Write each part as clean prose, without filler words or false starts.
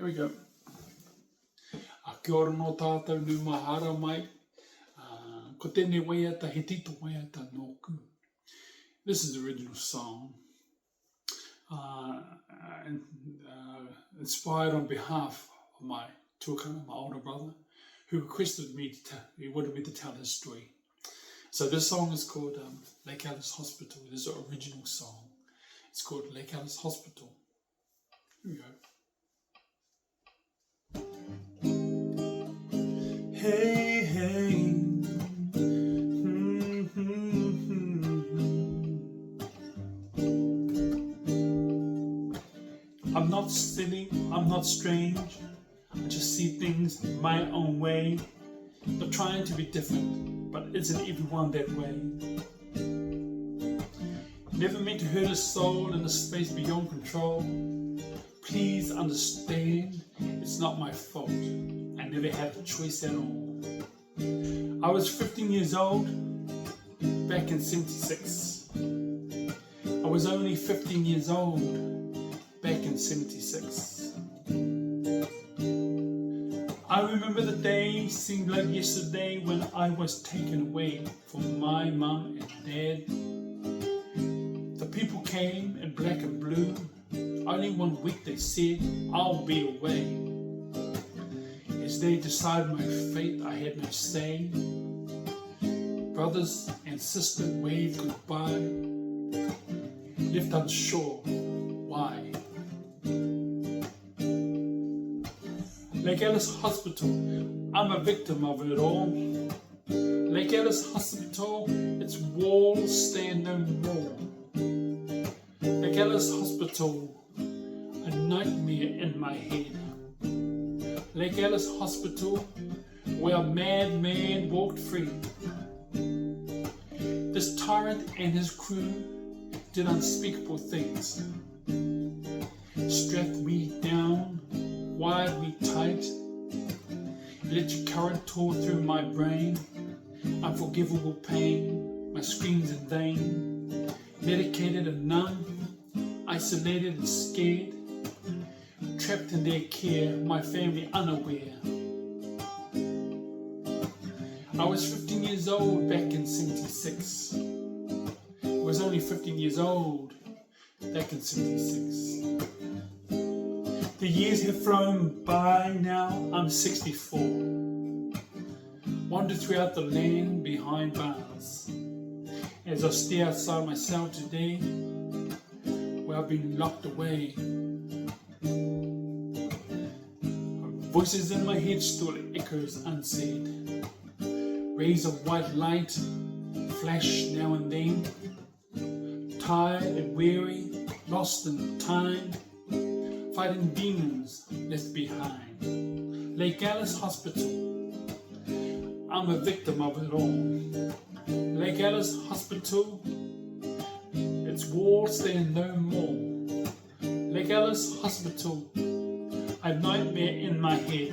Here we go. A kia ora no tātou nu mahara mai. Ko tēnei waiata he tito waiata nōku. This is the original song. Inspired on behalf of my tuakana, my older brother, who requested me he wanted me to tell his story. So this song is called Lake Alice Hospital. This is the original song. It's called Lake Alice Hospital. Here we go. Hey, hey. I'm not silly, I'm not strange. I just see things my own way. Not trying to be different, but isn't everyone that way? Never meant to hurt a soul in a space beyond control. Please understand, it's not my fault. I never had a choice at all. I was 15 years old, back in 76. I was only 15 years old, back in 76. I remember the day seemed like yesterday when I was taken away from my mum and dad. The people came in black and blue. Only 1 week they said, I'll be away. As they decided my fate, I had no say. Brothers and sisters waved goodbye, left unsure why. Lake Alice Hospital, I'm a victim of it all. Lake Alice Hospital, its walls stand no more. Lake Alice Hospital, a nightmare in my head. Lake Alice Hospital, where a madman walked free. This tyrant and his crew did unspeakable things. Strapped me down, wired me tight, electric current tore through my brain. Unforgivable pain, my screams in vain. Medicated and numb, isolated and scared. Trapped in their care, my family unaware. I was 15 years old back in 76. I was only 15 years old back in 76. The years have flown by now, I'm 64. Wander throughout the land behind bars. As I stare outside my cell today, where I've been locked away. Voices in my head still echoes unsaid. Rays of white light flash now and then. Tired and weary, lost in time, fighting demons left behind. Lake Alice Hospital, I'm a victim of it all. Lake Alice Hospital, its walls stand no more. Lake Alice Hospital, a nightmare in my head.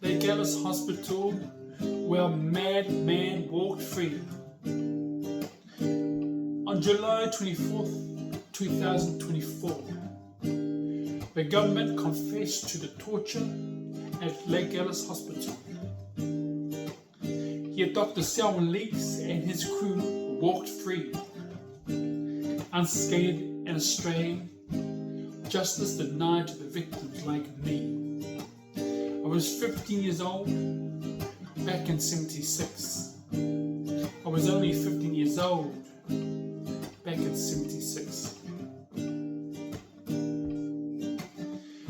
Lake Alice Hospital, where a madman walked free. On July 24th, 2024, the government confessed to the torture at Lake Alice Hospital. Yet Dr. Selwyn Leaks and his crew walked free, unscathed and astray. Justice denied to the victims like me. I was 15 years old back in 76. I was only 15 years old back in 76.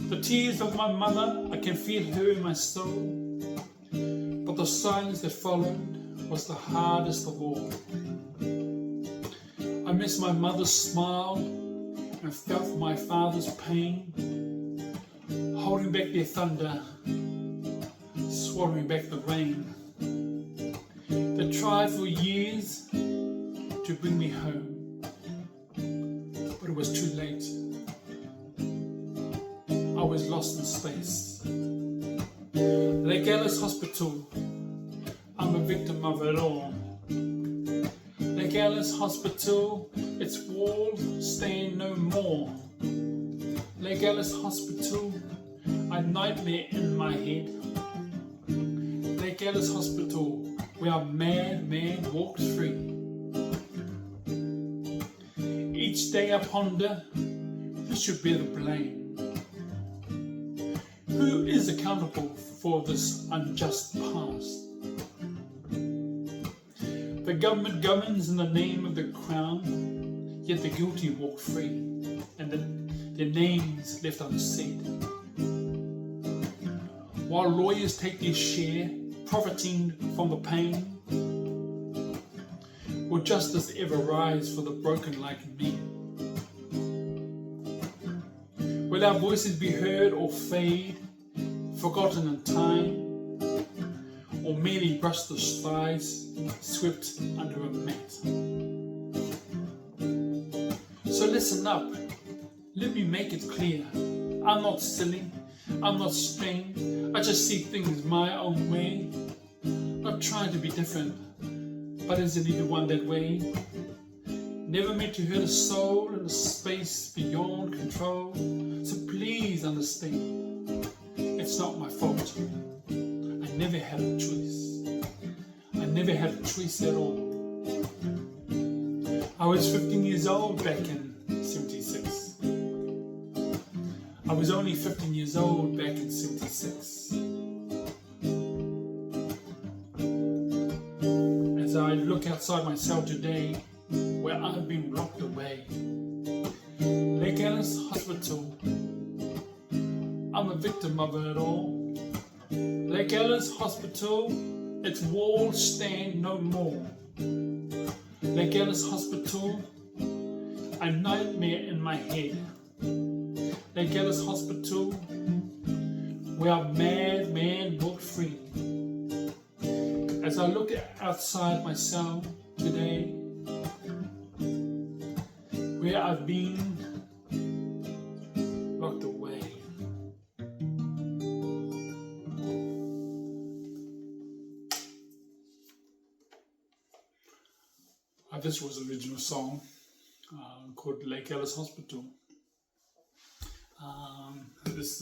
The tears of my mother, I can feel her in my soul. But the silence that followed was the hardest of all. I miss my mother's smile and felt my father's pain, holding back their thunder, swallowing back the rain. They tried for years to bring me home, but it was too late. I was lost in space. Lake Alice Hospital, I'm a victim of it all. Lake Alice Hospital, its walls stand no more. Lake Alice Hospital, a nightmare in my head. Lake Alice Hospital, where a madman walked free. Each day I ponder, who should bear the blame? Who is accountable for this unjust past? The government governs in the name of the crown, yet the guilty walk free, and their names left unsaid. While lawyers take their share, profiting from the pain, will justice ever rise for the broken like me? Will our voices be heard or fade, forgotten in time, or merely brushed aside, swept under a mat? So listen up, let me make it clear. I'm not silly, I'm not strained, I just see things my own way. Not trying to be different, but isn't everyone that way? Never meant to hurt a soul in a space beyond control. So please understand, it's not my fault. I never had a choice. I never had a choice at all. I was 15 years old back in 76. I was only 15 years old back in 76. As I look outside my cell today, where I've been locked away, Lake Alice Hospital, I'm a victim of it all. Lake Alice Hospital, its walls stand no more. Lake Alice Hospital, a nightmare in my head. Lake Alice Hospital, where a madman walked free. As I look outside my cell today, where I've been locked away. This was an original song called Lake Alice Hospital. This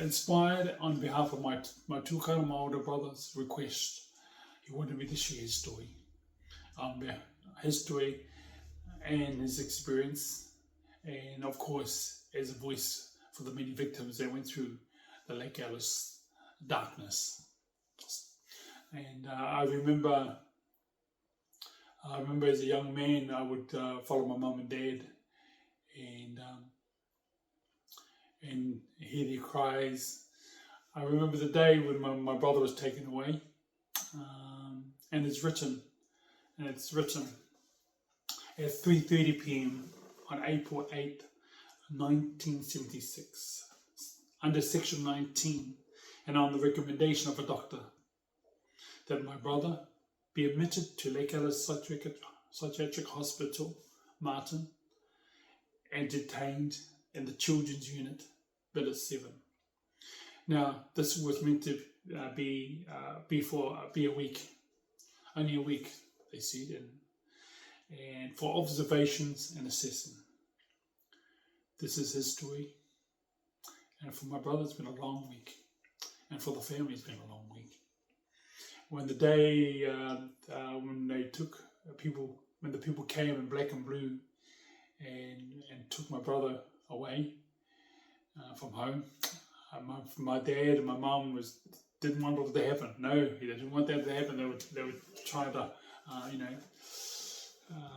inspired on behalf of my two kind of my older brother's request. He wanted me to share his story, and his experience, and of course as a voice for the many victims that went through the Lake Alice darkness. And I remember as a young man I would follow my mum and dad and hear their cries. I remember the day when my brother was taken away, and it's written at 3:30 p.m. on April 8th, 1976, under Section 19, and on the recommendation of a doctor, that my brother be admitted to Lake Alice Psychiatric Hospital, Martin, and detained in the Children's Unit, Billet 7. Now, this was meant to be a week, only a week, they said, and for observations and assessment. This is his story, and for my brother it's been a long week, and for the family it's been a long week. When the day when they took when the people came in black and blue and took my brother away from home, my dad and my mum didn't want it to happen. No, they didn't want that to happen. They would try to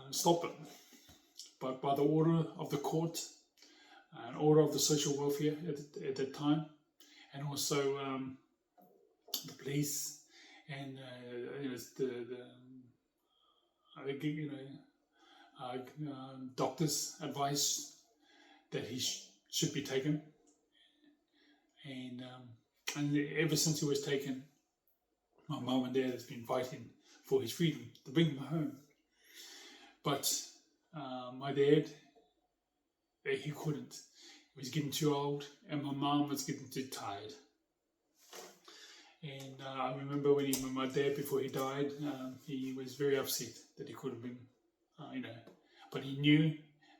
stop it, but by the order of the court, an order of the social welfare at that time, and also the police and doctors' advice that he should be taken, and ever since he was taken, my mum and dad has been fighting for his freedom to bring him home. But my dad, he couldn't. He was getting too old, and my mum was getting too tired. And I remember when my dad, before he died, he was very upset that he could have been, but he knew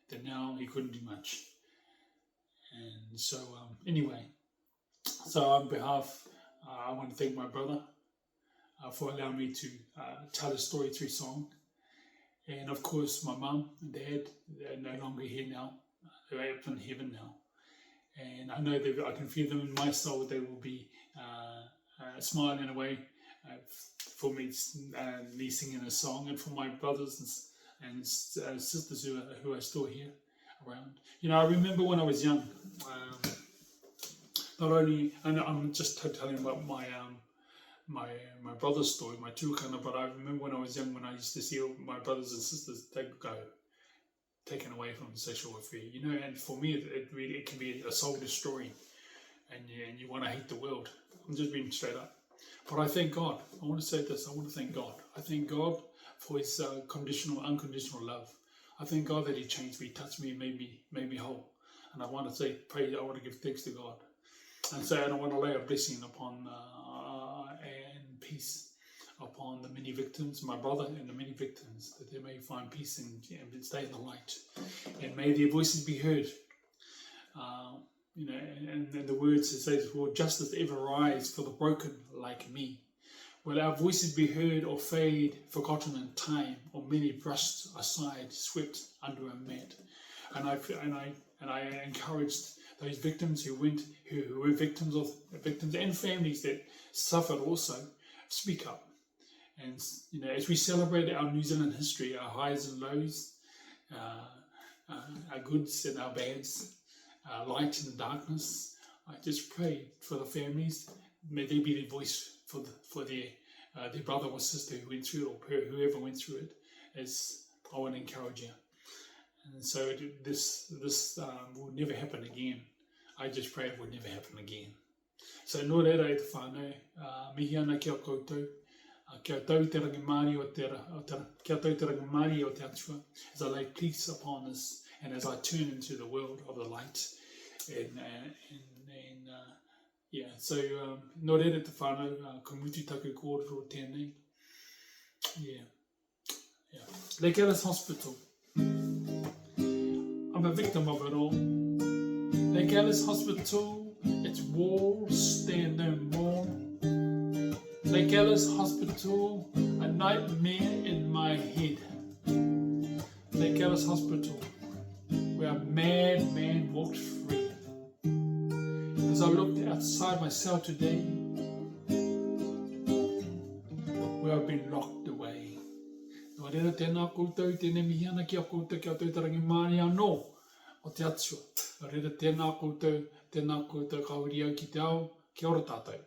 that now he couldn't do much. And so, anyway, So on behalf, I want to thank my brother for allowing me to tell a story through song. And of course, my mum and dad, they're no longer here now. They're up in heaven now. And I know that I can feel them in my soul. They will be smiling away for me singing a song, and for my brothers and sisters who are still here around. You know, I remember when I was young, not only, and I'm just telling about my brother's story, my tūkana, but I remember when I was young, when I used to see all my brothers and sisters taken away from sexual affair, you know, and for me it can be a soul destroying, and you want to hate the world. I'm just being straight up. But I thank God. I want to say this. I want to thank God. I thank God for His unconditional love. I thank God that He changed me, touched me, and made me whole. And I want to say, I want to give thanks to God, and I want to lay a blessing upon and peace upon the many victims, my brother and the many victims, that they may find peace and stay in the light, and may their voices be heard. You know, and the words, it says, "Will justice ever rise for the broken like me? Will our voices be heard or fade, forgotten in time, or many brushed aside, swept under a mat?" And I encouraged those victims who were victims and families that suffered also, speak up. And you know, as we celebrate our New Zealand history, our highs and lows, our goods and our bads, light and darkness, I just pray for the families. May they be their voice for their brother or sister who went through it, or whoever went through it. As I want to encourage you. And so this will never happen again. I just pray it will never happen again. So nō reira e te whānau, mihi ana kia koutou, kia tau te rangimāri kia tau te rangimāri o te atua, as I lay peace upon us, and as I turn into the world of the light. So nō reira te whānau, ko mutu taku kōrero tēnei. Lake Alice Hospital. I'm a victim of it all. Lake Alice Hospital, its walls stand no more. Lake Alice Hospital, a nightmare in my head. Lake Alice Hospital, where a madman walked free. As I looked outside my cell today, where I've been locked away. Nō reira tēnā koutou, tēnei mihi ana kia koutou, kia tau te rangimāri anō o te atua. Nō reira tēnā koutou, kauri au ki te ao, kia ora tātou.